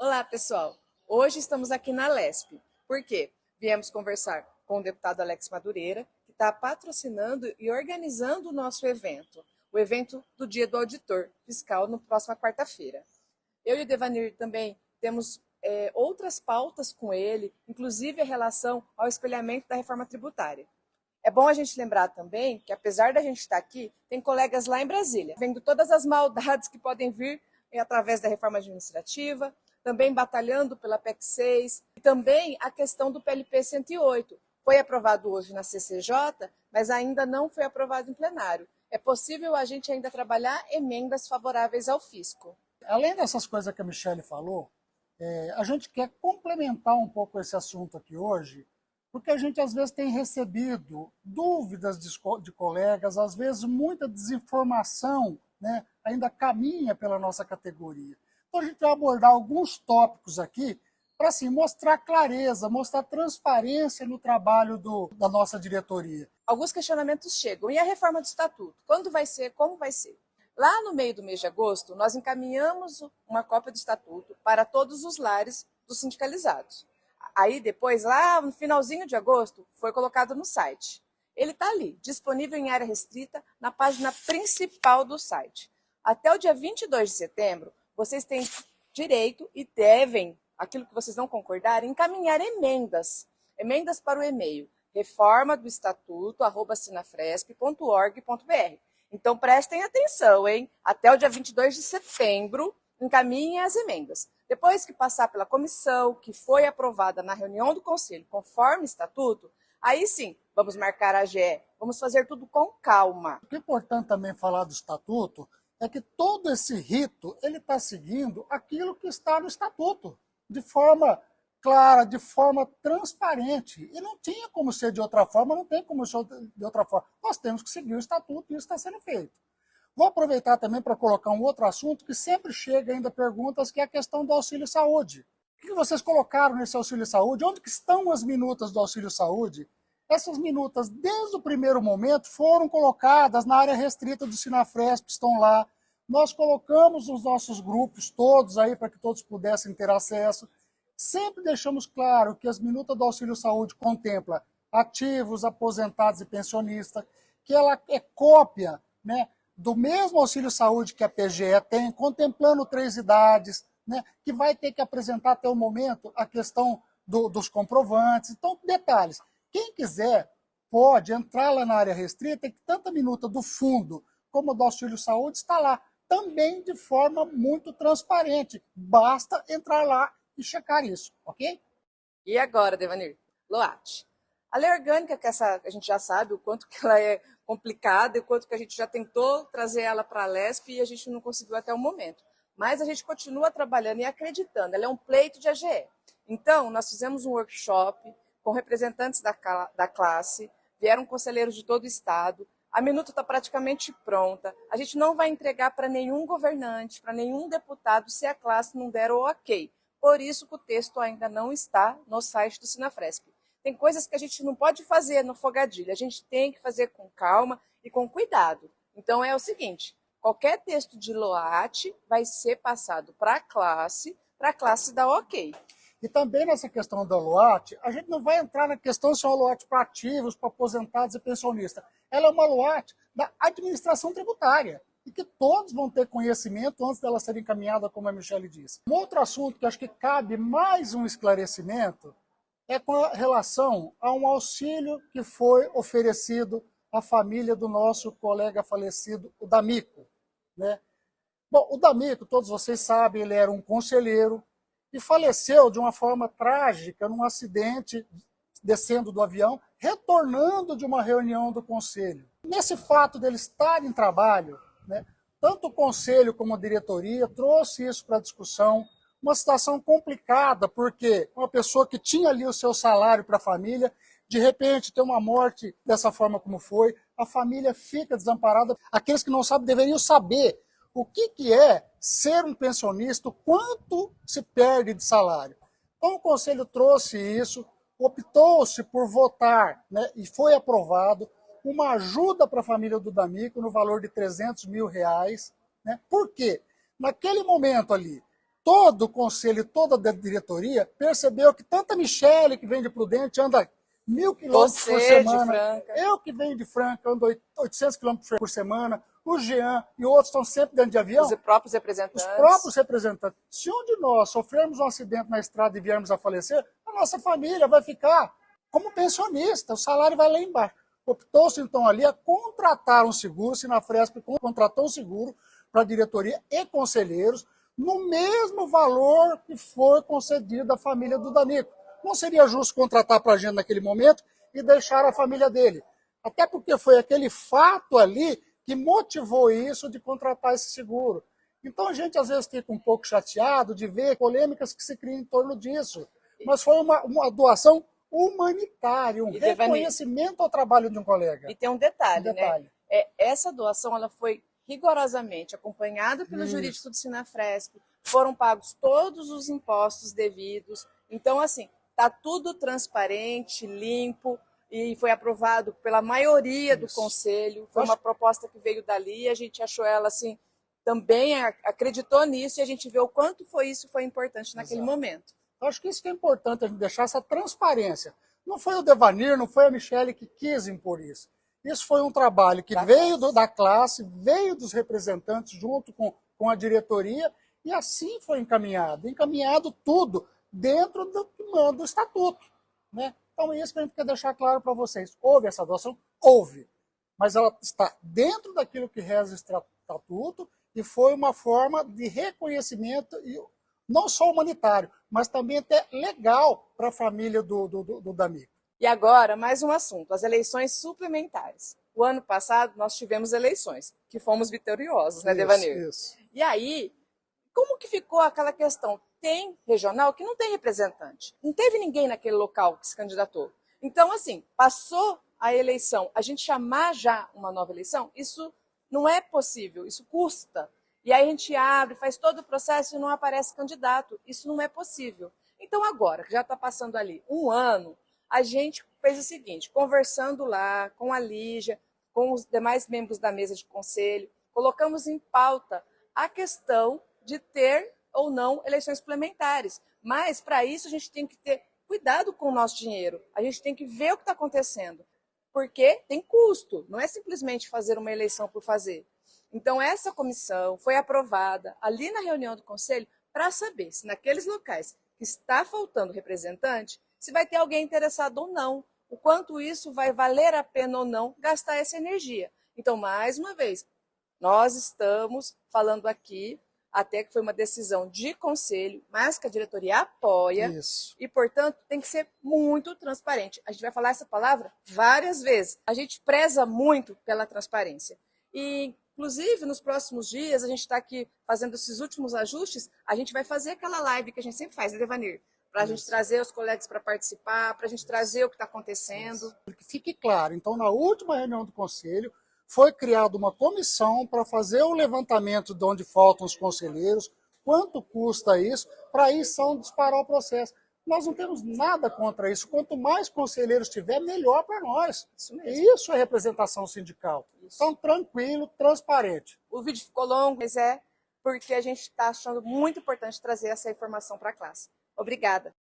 Olá, pessoal! Hoje estamos aqui na Lesp. Por quê? Viemos conversar com o deputado Alex Madureira, que está patrocinando e organizando o nosso evento, o evento do Dia do Auditor Fiscal, na próxima quarta-feira. Eu e o Devanir também temos outras pautas com ele, inclusive a relação ao espelhamento da reforma tributária. É bom a gente lembrar também que, apesar da gente estar aqui, tem colegas lá em Brasília, vendo todas as maldades que podem vir através da reforma administrativa, também batalhando pela PEC 6, e também a questão do PLP 108. Foi aprovado hoje na CCJ, mas ainda não foi aprovado em plenário. É possível a gente ainda trabalhar emendas favoráveis ao fisco. Além dessas coisas que a Michelle falou, a gente quer complementar um pouco esse assunto aqui hoje, porque a gente às vezes tem recebido dúvidas de colegas, às vezes muita desinformação, né, ainda caminha pela nossa categoria. Então a gente vai abordar alguns tópicos aqui para assim, mostrar clareza, mostrar transparência no trabalho da nossa diretoria. Alguns questionamentos chegam. E a reforma do estatuto? Quando vai ser? Como vai ser? Lá no meio do mês de agosto, nós encaminhamos uma cópia do estatuto para todos os lares dos sindicalizados. Aí depois, lá no finalzinho de agosto, foi colocado no site. Ele está ali, disponível em área restrita, na página principal do site. Até o dia 22 de setembro, vocês têm direito e devem, aquilo que vocês não concordarem, encaminhar emendas para o e-mail reformadoestatuto@sinafresp.org.br. Então prestem atenção, hein? Até o dia 22 de setembro, encaminhem as emendas. Depois que passar pela comissão, que foi aprovada na reunião do Conselho, conforme estatuto, aí sim, vamos marcar a AGE, vamos fazer tudo com calma. O que é importante também falar do estatuto é que todo esse rito ele está seguindo aquilo que está no estatuto, de forma clara, de forma transparente. E não tinha como ser de outra forma, não tem como ser de outra forma. Nós temos que seguir o estatuto e isso está sendo feito. Vou aproveitar também para colocar um outro assunto que sempre chega ainda perguntas, que é a questão do auxílio-saúde. O que vocês colocaram nesse auxílio-saúde? Onde que estão as minutas do auxílio-saúde? Essas minutas, desde o primeiro momento, foram colocadas na área restrita do Sinafresp, estão lá. Nós colocamos nos nossos grupos todos aí para que todos pudessem ter acesso. Sempre deixamos claro que as minutas do auxílio-saúde contemplam ativos, aposentados e pensionistas, que ela é cópia, né, do mesmo auxílio-saúde que a PGE tem, contemplando 3 idades, né, que vai ter que apresentar até o momento a questão dos comprovantes. Então, detalhes. Quem quiser pode entrar lá na área restrita, que tanto a minuta do fundo como do auxílio-saúde está lá, também de forma muito transparente. Basta entrar lá e checar isso, ok? E agora, Devanir? LOAT. A lei orgânica, que a gente já sabe o quanto que ela é complicada e o quanto que a gente já tentou trazer ela para a Lesp e a gente não conseguiu até o momento. Mas a gente continua trabalhando e acreditando, ela é um pleito de AGE. Então, nós fizemos um workshop com representantes da classe, vieram conselheiros de todo o estado, a minuta está praticamente pronta, a gente não vai entregar para nenhum governante, para nenhum deputado, se a classe não der o ok. Por isso que o texto ainda não está no site do Sinafresp. Tem coisas que a gente não pode fazer no fogadilho, a gente tem que fazer com calma e com cuidado. Então é o seguinte, qualquer texto de LOAT vai ser passado para a classe dar ok. E também nessa questão da LOAT, a gente não vai entrar na questão se é uma LOAT para ativos, para aposentados e pensionistas. Ela é uma LOAT da administração tributária e que todos vão ter conhecimento antes dela ser encaminhada, como a Michelle disse. Um outro assunto que acho que cabe mais um esclarecimento é com relação a um auxílio que foi oferecido à família do nosso colega falecido, o D'Amico, né? Bom, o D'Amico, todos vocês sabem, ele era um conselheiro e faleceu de uma forma trágica num acidente descendo do avião, retornando de uma reunião do conselho. Nesse fato dele estar em trabalho, né, tanto o conselho como a diretoria trouxe isso para a discussão, uma situação complicada, porque uma pessoa que tinha ali o seu salário para a família, de repente tem uma morte dessa forma como foi, a família fica desamparada. Aqueles que não sabem deveriam saber o que é ser um pensionista, o quanto se perde de salário. Então o conselho trouxe isso, optou-se por votar, né, e foi aprovado uma ajuda para a família do D'Amico no valor de R$300 mil. Né? Por quê? Naquele momento ali, todo o conselho, toda a diretoria percebeu que tanto a Michele, que vem de Prudente, anda 1.000 quilômetros por semana, eu que venho de Franca, ando 800 quilômetros por semana, o Jean e outros estão sempre dentro de avião. Os próprios representantes. Os próprios representantes. Se um de nós sofrermos um acidente na estrada e viermos a falecer, a nossa família vai ficar como pensionista, o salário vai lá embaixo. Optou-se então ali a contratar um seguro, Sinafresp contratou um seguro para a diretoria e conselheiros, no mesmo valor que foi concedido à família do Danico. Não seria justo contratar para a gente naquele momento e deixar a família dele. Até porque foi aquele fato ali que motivou isso de contratar esse seguro. Então a gente às vezes fica um pouco chateado de ver polêmicas que se criam em torno disso. Mas foi uma doação humanitária, um reconhecimento ao trabalho de um colega. E tem um detalhe, né? Essa doação ela foi rigorosamente acompanhada pelo jurídico do Sinafresp, foram pagos todos os impostos devidos. Então, assim, está tudo transparente, limpo, e foi aprovado pela maioria do conselho. Foi uma proposta que veio dali, a gente achou ela assim, também acreditou nisso, e a gente vê o quanto isso foi importante naquele momento. Eu acho que isso que é importante, a gente deixar essa transparência. Não foi o Devanir, não foi a Michele que quis impor isso. Isso foi um trabalho que veio da classe, veio dos representantes junto com a diretoria, e assim foi encaminhado. Encaminhado tudo dentro do estatuto, né? Então é isso que a gente quer deixar claro para vocês. Houve essa doação? Houve. Mas ela está dentro daquilo que reza o estatuto e foi uma forma de reconhecimento, não só humanitário, mas também até legal para a família do Danico. E agora, mais um assunto, as eleições suplementares. O ano passado nós tivemos eleições, que fomos vitoriosos, né, Devanir? Isso. E aí, como que ficou aquela questão? Tem regional que não tem representante. Não teve ninguém naquele local que se candidatou. Então, assim, passou a eleição, a gente chamar já uma nova eleição, isso não é possível, isso custa. E aí a gente abre, faz todo o processo e não aparece candidato. Isso não é possível. Então agora, que já está passando ali um ano, a gente fez o seguinte, conversando lá com a Lígia, com os demais membros da mesa de conselho, colocamos em pauta a questão de ter ou não eleições suplementares. Mas, para isso, a gente tem que ter cuidado com o nosso dinheiro. A gente tem que ver o que está acontecendo. Porque tem custo, não é simplesmente fazer uma eleição por fazer. Então, essa comissão foi aprovada ali na reunião do conselho para saber se naqueles locais que está faltando representante, se vai ter alguém interessado ou não, o quanto isso vai valer a pena ou não gastar essa energia. Então, mais uma vez, nós estamos falando aqui, até que foi uma decisão de conselho, mas que a diretoria apoia, e, portanto, tem que ser muito transparente. A gente vai falar essa palavra várias vezes. A gente preza muito pela transparência. E, inclusive, nos próximos dias, a gente está aqui fazendo esses últimos ajustes, a gente vai fazer aquela live que a gente sempre faz, né, Devanir? Para a gente trazer os colegas para participar, para a gente trazer o que está acontecendo. Que fique claro, então, na última reunião do conselho, foi criada uma comissão para fazer o levantamento de onde faltam os conselheiros, quanto custa isso, para aí só disparar o processo. Nós não temos nada contra isso. Quanto mais conselheiros tiver, melhor para nós. Isso é representação sindical. Então, tranquilo, transparente. O vídeo ficou longo, mas é porque a gente está achando muito importante trazer essa informação para a classe. Obrigada.